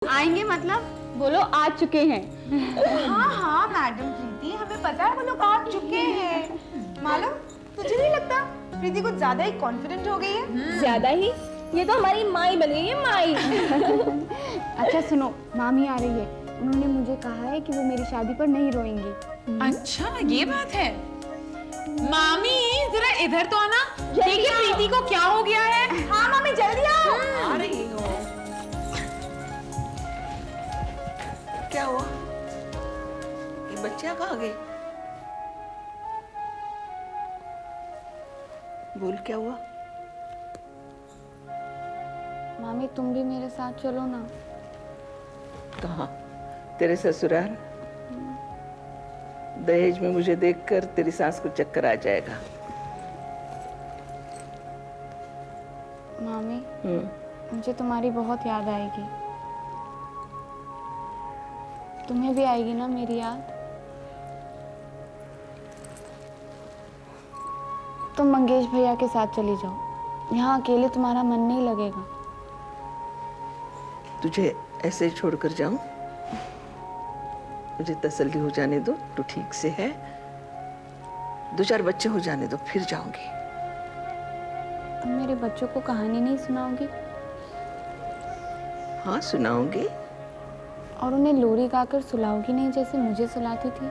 आएंगे मतलब? बोलो आ चुके हैं। हाँ हाँ मैडम प्रीति, हमें पता है वो लोग आ चुके हैं। मालूम, तुझे नहीं लगता प्रीति कुछ ज्यादा ही कॉन्फिडेंट हो गई है? ज्यादा ही? ये तो हमारी माई बन गई है, माई। अच्छा सुनो, मामी आ रही है। उन्होंने मुझे कहा है कि वो मेरी शादी पर नहीं रोएंगी। अच्छा ये बात है। मामी जरा इधर तो आना, देखिए प्रीति को क्या हो गया है। हाँ मामी जल्दी आओ। आ रही हो। क्या हुआ? ये बच्चियां कहाँ गई? बोल क्या हुआ? मामी तुम भी मेरे साथ चलो ना। कहाँ? तेरे ससुराल? दहेज में मुझे देखकर तेरी सास को चक्कर आ जाएगा। मामी मुझे तुम्हारी बहुत याद आएगी। तुम्हें भी आएगी ना मेरी याद? तुम मंगेश भैया के साथ चली जाओ, यहाँ अकेले तुम्हारा मन नहीं लगेगा। तुझे ऐसे ही छोड़कर जाऊं? मुझे तसल्ली हो जाने दो, तू ठीक से है। 2-4 बच्चे हो जाने दो, फिर जाऊंगी। तुम मेरे बच्चों को कहानी नहीं सुनाओगी? हाँ सुनाऊंगी। और उन्हें लोरी गाकर सुलाओगी नहीं जैसे मुझे सुलाती थी?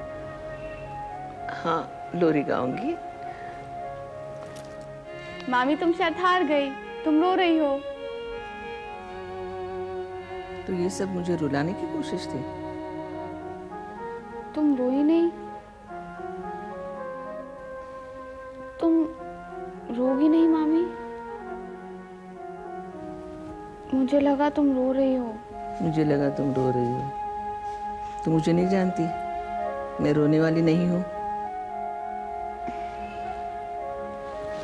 हाँ लोरी गाऊंगी। मामी तुम शायद हार गई, तुम रो रही हो। तो ये सब मुझे रुलाने की कोशिश थी? तुम रोई नहीं? तुम रोगी नहीं मामी? मुझे लगा तुम रो रही हो। मुझे लगा तुम रो रही हो। तुम मुझे नहीं जानती, मैं रोने वाली नहीं हूँ।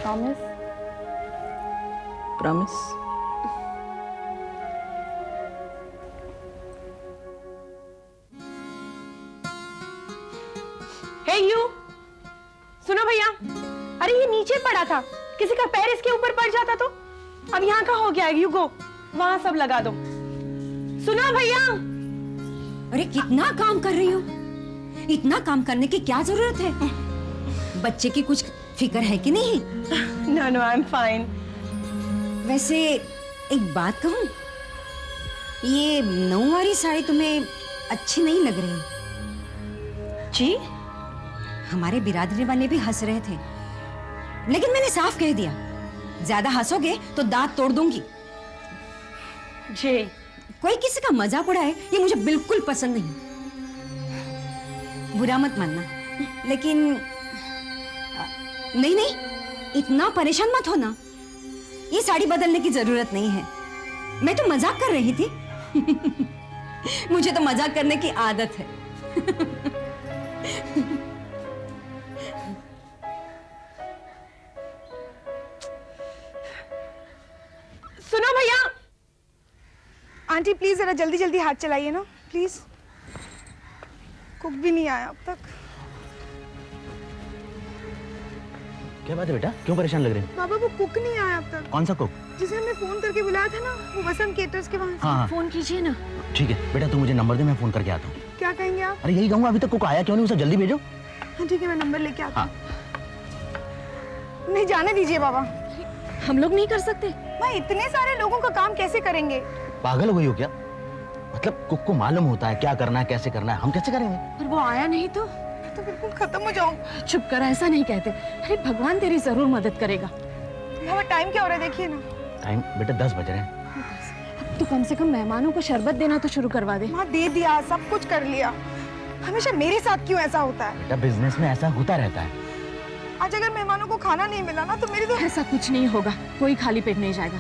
प्रॉमिस? प्रॉमिस। हे यू, सुनो भैया, अरे ये नीचे पड़ा था, किसी का पैर इसके ऊपर पड़ जाता तो। अब यहाँ का हो गया, यू गो, वहां सब लगा दो। सुनो भैया। अरे कितना काम कर रही हो? इतना काम करने की क्या जरूरत है? बच्चे की कुछ फिक्र है कि नहीं? No no I am fine. वैसे एक बात कहूं, ये नौवारी साड़ी तुम्हें अच्छी नहीं लग रही। जी? हमारे बिरादरी वाले भी हंस रहे थे, लेकिन मैंने साफ कह दिया, ज्यादा हंसोगे तो दांत तोड़ दूंगी। जी कोई किसी का मजाक उड़ाए ये मुझे बिल्कुल पसंद नहीं। बुरा मत मानना, लेकिन नहीं नहीं, इतना परेशान मत होना। ये साड़ी बदलने की जरूरत नहीं है, मैं तो मजाक कर रही थी। मुझे तो मजाक करने की आदत है। सुनो भैया। आंटी प्लीज जरा जल्दी जल्दी हाथ चलाइए ना प्लीज। कुक भी नहीं आया अब तक। क्या बात है बेटा, क्यों परेशान लग रहे हैं? बाबा वो कुक नहीं आया अब तक। कौन सा कुक? जिसे हमने फोन करके बुलाया था ना, वो वसंत केटर्स के वहां से। हाँ फोन कीजिए ना। ठीक है बेटा, तू मुझे नंबर दे, मैं फोन करके आता हूँ। क्या कहेंगे आप? अरे यही कहूँगा, अभी तक कुक आया क्यों नहीं, उसे जल्दी भेजो। हाँ ठीक है, मैं नंबर लेके आता हूँ। नहीं जाने दीजिए बाबा। हम लोग नहीं कर सकते? भाई इतने सारे लोगों का काम कैसे करेंगे? पागल हो गई हो क्या? मतलब कुक को मालूम होता है क्या करना है कैसे करना है, हम कैसे करेंगे? पर वो आया नहीं तो? तो बिल्कुल खत्म हो जाऊं। चुप कर, ऐसा नहीं कहते। अरे भगवान तेरी जरूर मदद करेगा। बाबा टाइम क्या हो रहा है देखिए ना। टाइम बेटा 10 बज रहे हैं। तो कम से कम मेहमानों को शरबत देना तो शुरू करवा दे। माँ दे दिया, सब कुछ कर लिया। हमेशा मेरे साथ क्यों ऐसा होता है? बेटा बिजनेस में ऐसा होता रहता है। आज अगर मेहमानों को खाना नहीं मिला ना तो मेरी तो। ऐसा कुछ नहीं होगा, कोई खाली पेट नहीं जाएगा।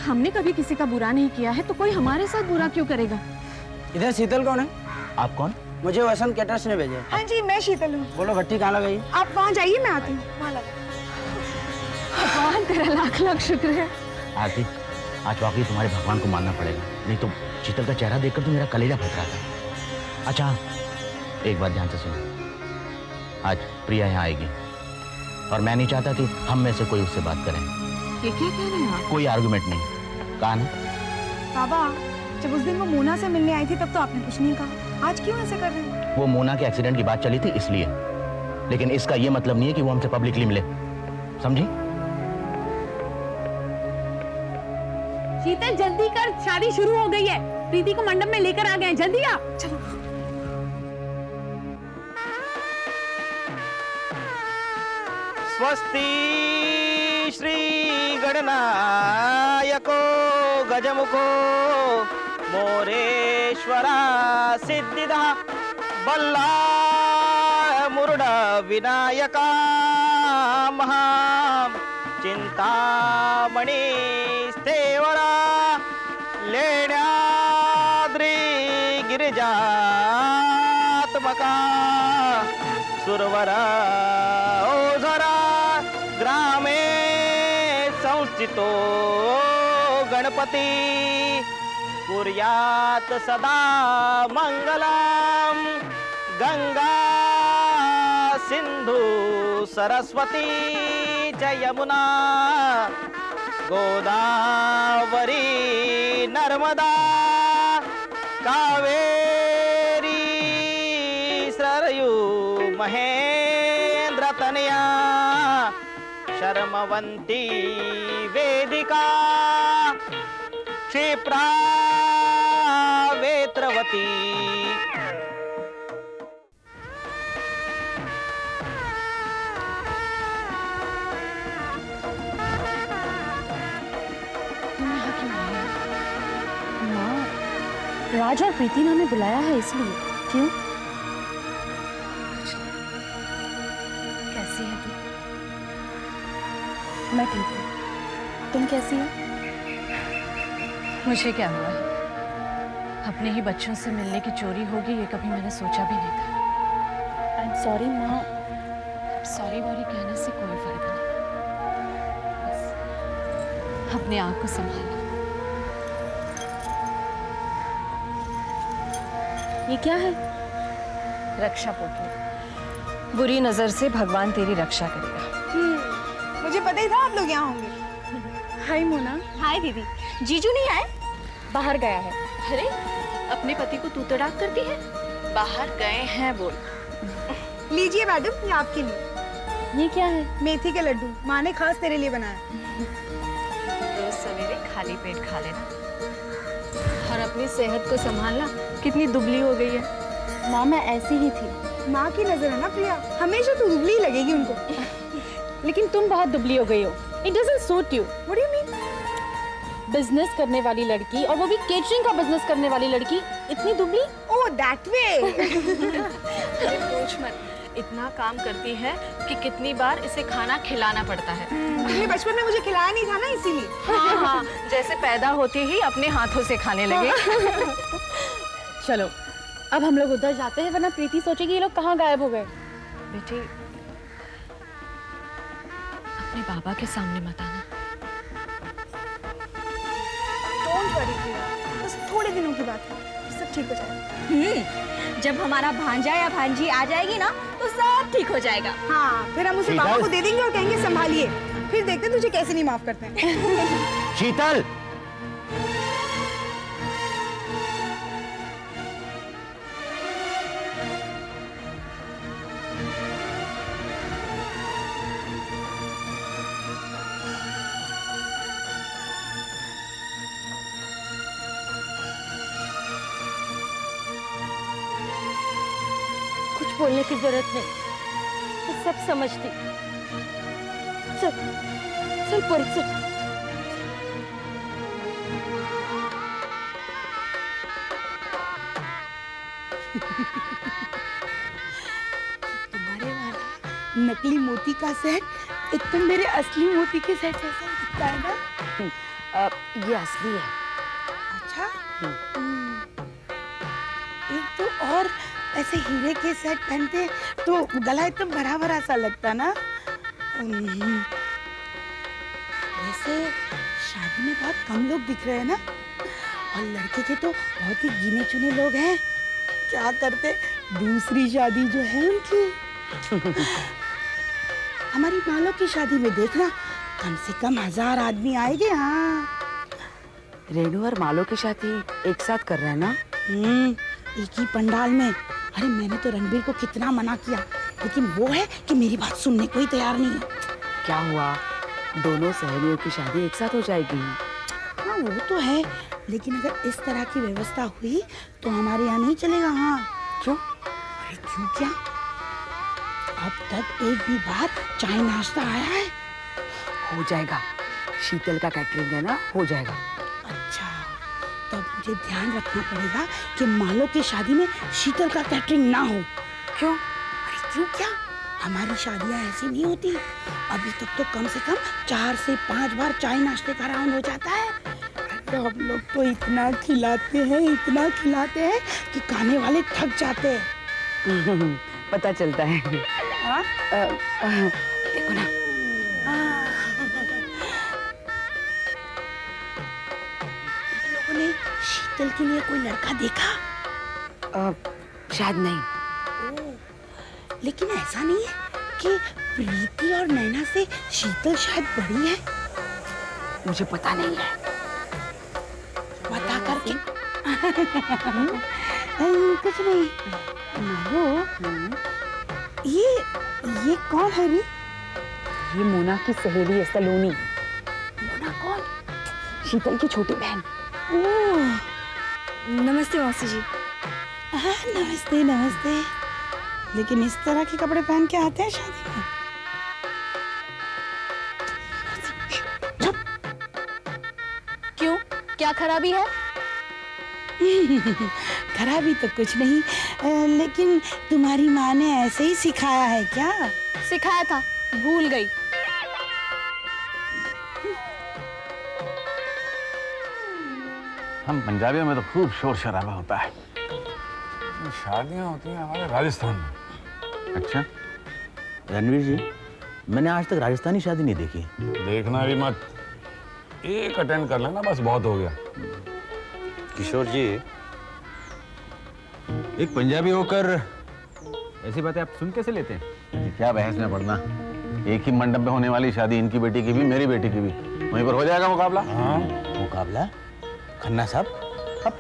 हमने कभी किसी का बुरा नहीं किया है, तो कोई हमारे साथ बुरा क्यों करेगा? इधर शीतल कौन है? आप कौन? मुझे वसंत केटर्स ने भेजे। हाँ जी मैं शीतल हूँ। बोलो भट्टी कहाँ लगाई? आप वहाँ जाइए, मैं आती हूँ। वहाँ लगा। भगवान तेरा लाख लाख शुक्र है। आरती, आज वाकई तुम्हारे भगवान को मानना पड़ेगा, नहीं तो शीतल का चेहरा देखकर तो मेरा कलेजा फट रहा था। अच्छा एक बात ध्यान से सुनो, आज प्रिया यहाँ आएगी और मैं नहीं चाहता कि हम में से कोई उससे बात करें। ये क्या कह रहे हैं आप? कोई आर्गुमेंट नहीं, कहा ना? बाबा जब उस दिन वो मोना से मिलने आई थी तब तो आपने कुछ नहीं कहा, आज क्यों ऐसे कर रहे हैं? वो मोना के एक्सीडेंट की बात चली थी इसलिए, लेकिन इसका ये मतलब नहीं है कि वो हमसे पब्लिकली मिले, समझी? शीतल जल्दी कर, शादी शुरू हो गई है। प्रीति को मंडप में लेकर आ गए हैं, जल्दी आ। चलो। स्वस्ति श्री गणनायको गजमुखो मोरेश्वरा सिद्धिदा बल्ला मुरुड विनायका महा चिंतामणि स्थेवरा लेण्याद्री गिरिजात्मका सुरवरा ओझरा ग्रामे संस्थितो गणपति कुर्यात् सदा मंगलम गंगा सिंधु सरस्वती च यमुना गोदावरी नर्मदा कावेरी सरयू महेंद्र तनया शर्मवंती वेदिका क्षिप्रा वेत्रवती। राज और प्रीति ने हमें बुलाया है इसलिए। क्यों? कैसी है तू? मैं ठीक हूँ, तुम कैसी हो? मुझे क्या हुआ है? अपने ही बच्चों से मिलने की चोरी होगी ये कभी मैंने सोचा भी नहीं था। आई एम सॉरी माँ। सॉरी वॉरी कहने से कोई फायदा नहीं, बस अपने आप को संभालो। ये क्या है? रक्षा पोटली। बुरी नजर से भगवान तेरी रक्षा करेगा। मुझे पता ही था आप लोग यहाँ होंगे। हाय मोना। हाय दीदी, जीजू नहीं आए? बाहर गया है। अरे अपने पति को तू तड़ाक करती है, बाहर गए हैं बोल। लीजिए मैडम, ये आपके लिए। ये क्या है? मेथी के लड्डू, माँ ने खास तेरे लिए बनाया। रोज सवेरे खाली पेट खा लेना और अपनी सेहत को संभालना। कितनी दुबली हो गई है। माँ मैं ऐसी ही थी। माँ की नजर है ना प्रिया, हमेशा तू दुबली ही लगेगी उनको। लेकिन तुम बहुत दुबली हो गई हो। It doesn't suit you. What do you mean? Business करने वाली लड़की, और वो भी केटरिंग का बिजनेस करने वाली लड़की, इतनी दुबली। Oh that way. पूछ मत, इतना काम करती है कि कितनी बार इसे खाना खिलाना पड़ता है। अपने बचपन में मुझे खिलाया नहीं था ना, इसीलिए। हाँ हाँ, जैसे पैदा होते ही अपने हाथों से खाने लगे। चलो अब हम लोग उधर जाते हैं, वरना प्रीति सोचेगी ये लोग कहाँ गायब हो गए। बेटी अपने बाबा के सामने मत आना। डोंट वरी प्रिया, बस थोड़े दिनों की बात है, सब ठीक हो जाएगा। जब हमारा भांजा या भांजी आ जाएगी ना तो सब ठीक हो जाएगा। हाँ, फिर हम उसे शीतल। बाबा को दे देंगे और कहेंगे संभालिए। फिर देखते हैं तुझे कैसे नहीं माफ करते हैं। शीतल, कुछ बोलने की जरूरत नहीं, मैं सब समझती। चल चल परी चल। तुम्हारे वाला नकली मोती का सेट एकदम मेरे असली मोती के सेट जैसा दिखता है ना। ये असली है। अच्छा। एक तो और ऐसे हीरे के सेट पहनते तो गला एकदम भरा भरा सा लगता ना। वैसे शादी में बहुत कम लोग दिख रहे हैं ना, और लड़के के तो बहुत ही गिने चुने लोग हैं। क्या करते दूसरी शादी जो है उनकी। हमारी मालो की शादी में देखना कम से कम 1000 आदमी आएंगे। हाँ रेणु और मालो की शादी एक साथ कर रहे हैं ना? एक ही पंडाल में। अरे मैंने तो रणबीर को कितना मना किया, लेकिन वो है कि मेरी बात सुनने को ही तैयार नहीं है। क्या हुआ, दोनों सहेलियों की शादी एक साथ हो जाएगी? हाँ वो तो है, लेकिन अगर इस तरह की व्यवस्था हुई तो हमारे यहाँ नहीं चलेगा। हाँ क्यों? अरे क्यों क्या, अब तक एक भी बार चाय नाश्ता आया है? हो जाएगा, शीतल का कैटरिंग है ना, हो जाएगा। अच्छा, तब मुझे ध्यान रखना पड़ेगा कि मालो की शादी में शीतल का कैटरिंग ना हो। क्यों? अरे क्यों क्या, हमारी शादियां ऐसी नहीं होती। अभी तक तो कम से कम 4 से 5 बार चाय नाश्ते का राउंड हो जाता है। तो हम लोग तो इतना खिलाते हैं कि खाने वाले थक जाते हैं। पता चलता है। हाँ? देखो ना, लोगों ने शीतल के लिए कोई लड़का देखा? शायद नहीं। लेकिन ऐसा नहीं है कि प्रीति और नैना से शीतल शायद बड़ी है? मुझे पता नहीं है, पता करके। कुछ नहीं। मालो, ये कौन है री? ये मोना की सहेली है सलोनी। मोना कौन? शीतल की छोटी बहन। ओह, नमस्ते मौसी जी। हाँ नमस्ते नमस्ते। लेकिन इस तरह के कपड़े पहन के आते हैं शादी में? क्यों, क्या खराबी है? खराबी तो कुछ नहीं, लेकिन तुम्हारी माँ ने ऐसे ही सिखाया है क्या? सिखाया था, भूल गई। हम पंजाबियों में तो खूब शोर शराबा होता है। शादियाँ होती हैं हमारे राजस्थान में। अच्छा रणवीर जी, मैंने आज तक राजस्थानी शादी नहीं देखी। देखना भी मत, एक अटेंड कर लेना बस, बहुत हो गया। किशोर जी, एक पंजाबी होकर ऐसी बातें आप सुन कैसे लेते हैं? क्या बहस में पड़ना, एक ही मंडप में होने वाली शादी, इनकी बेटी की भी मेरी बेटी की भी, वहीं पर हो जाएगा मुकाबला। हाँ मुकाबला? खन्ना साहब, अब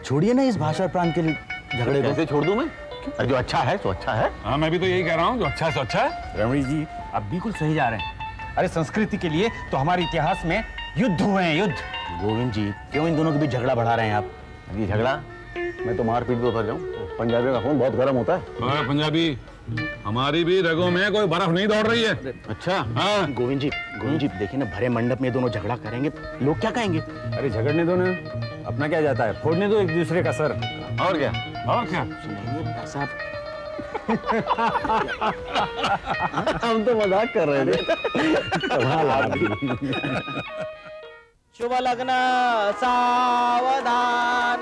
छोड़िए ना इस भाषा प्रांत के लिए झगड़े को। कैसे छोड़ दूं मैं? जो अच्छा है तो अच्छा है। हाँ, मैं भी तो यही कह रहा हूँ, जो अच्छा है सो अच्छा है। रणवीर जी, आप बिल्कुल सही जा रहे हैं। अरे संस्कृति के लिए तो हमारे इतिहास में युद्ध हुए हैं, युद्ध। गोविंद जी, क्यों इन दोनों के बीच झगड़ा बढ़ा रहे हैं आप? ये झगड़ा, मैं तो मारपीट पे उतर जाऊं। पंजाबी का खून बहुत गर्म होता है। अरे पंजाबी, हमारी भी रगों में कोई बर्फ नहीं दौड़ रही है। अच्छा हाँ। गोविंद जी देखिए ना, भरे मंडप में दोनों झगड़ा करेंगे, लोग क्या कहेंगे? अरे झगड़ने दो ना, अपना क्या जाता है, फोड़ने दो एक दूसरे का सर। और क्या? और क्या? साहब हम तो मजाक कर रहे थे। कमाल आदमी। शुभ लग्न सावधान।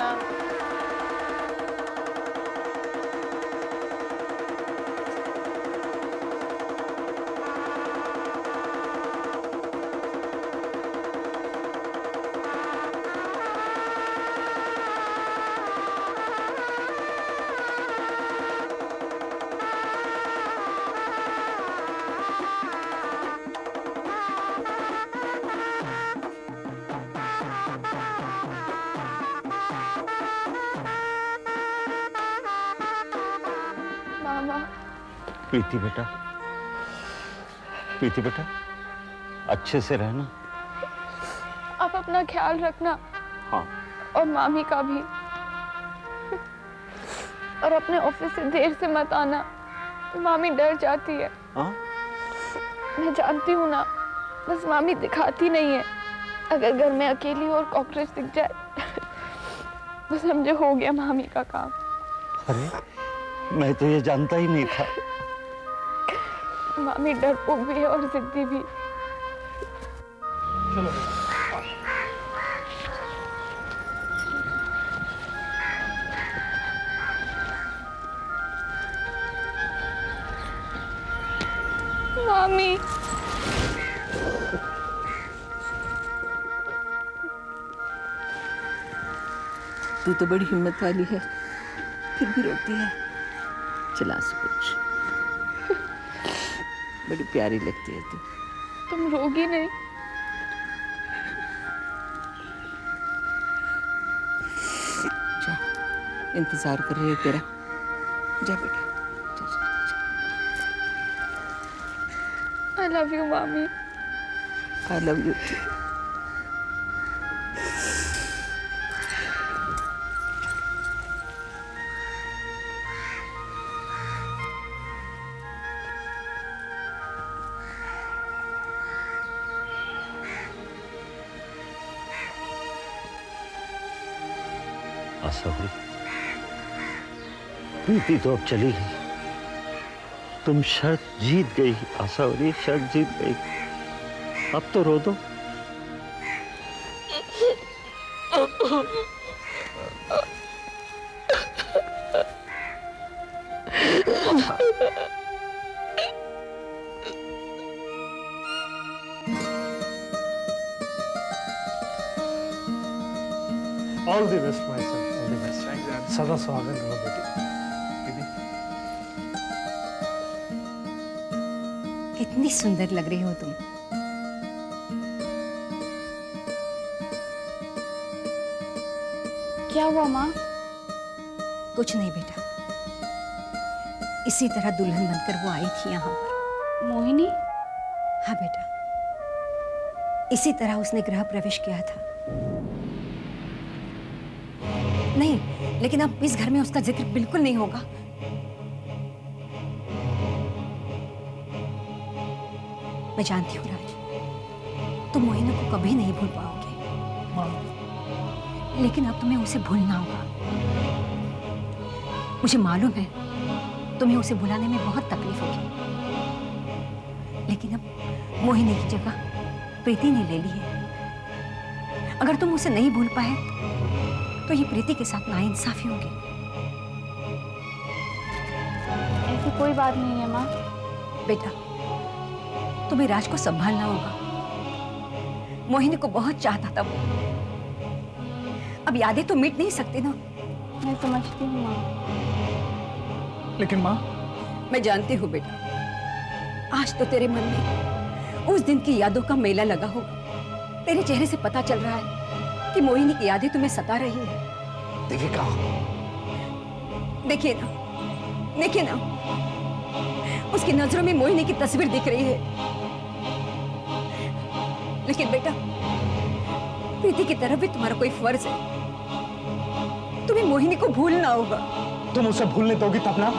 प्रीति बेटा, अच्छे से रहना। आप अपना ख्याल रखना। हाँ। और मामी का भी। और अपने ऑफिस से देर से मत आना, मामी डर जाती है। हाँ? मैं जानती हूँ ना, बस मामी दिखाती नहीं है। अगर घर में अकेली और कॉकरोच दिख जाए तो समझो हो गया मामी का काम। अरे मैं तो ये जानता ही नहीं था। मामी डरपोक भी है और जिद्दी भी। चलो। मामी, तू तो बड़ी हिम्मत वाली है, फिर भी रोती है। चला सोच, बड़ी प्यारी लगती है तू। तुम रोगी नहीं? इंतजार कर रही है तेरा। जा बेटा, जा, जा, जा। I love you mami. I love you too. Asavari, Preeti तो अब चली गई। तुम शर्त जीत गई आसावरी, शर्त जीत गई। अब तो रो दो। All the best my son, all the best. सदा सुहागन रहो बेटी। कितनी सुंदर लग रही हो तुम। क्या हुआ माँ? कुछ नहीं बेटा, इसी तरह दुल्हन बनकर वो आई थी यहाँ पर। मोहिनी? हाँ बेटा, इसी तरह उसने गृह प्रवेश किया था। नहीं, लेकिन अब इस घर में उसका जिक्र बिल्कुल नहीं होगा। मैं जानती हूँ राज, तुम मोहिनी को कभी नहीं भूल पाओगे, लेकिन अब तुम्हें उसे भूलना होगा। मुझे मालूम है तुम्हें उसे भुलाने में बहुत तकलीफ होगी, लेकिन अब मोहिनी की जगह प्रीति ने ले ली है। अगर तुम उसे नहीं भूल पाए तो ये प्रीति के साथ नाइंसाफी होगी। ऐसी कोई बात नहीं है माँ। बेटा, तुम्हें राज को संभालना होगा। मोहिनी को बहुत चाहता था वो। अब यादें तो मिट नहीं सकती ना। मैं समझती हूँ माँ। लेकिन माँ, मैं जानती हूँ बेटा, आज तो तेरे मन में उस दिन की यादों का मेला लगा होगा। तेरे चेहरे से पता चल रहा है कि मोहिनी की यादें तुम्हें सता रही हैं। देविका, देखिए ना, देखिए ना, उसकी नजरों में मोहिनी की तस्वीर दिख रही है। लेकिन बेटा, प्रीति की तरफ भी तुम्हारा कोई फर्ज है। तुम्हें मोहिनी को भूलना होगा। तुम उसे भूलने दोगी तब ना?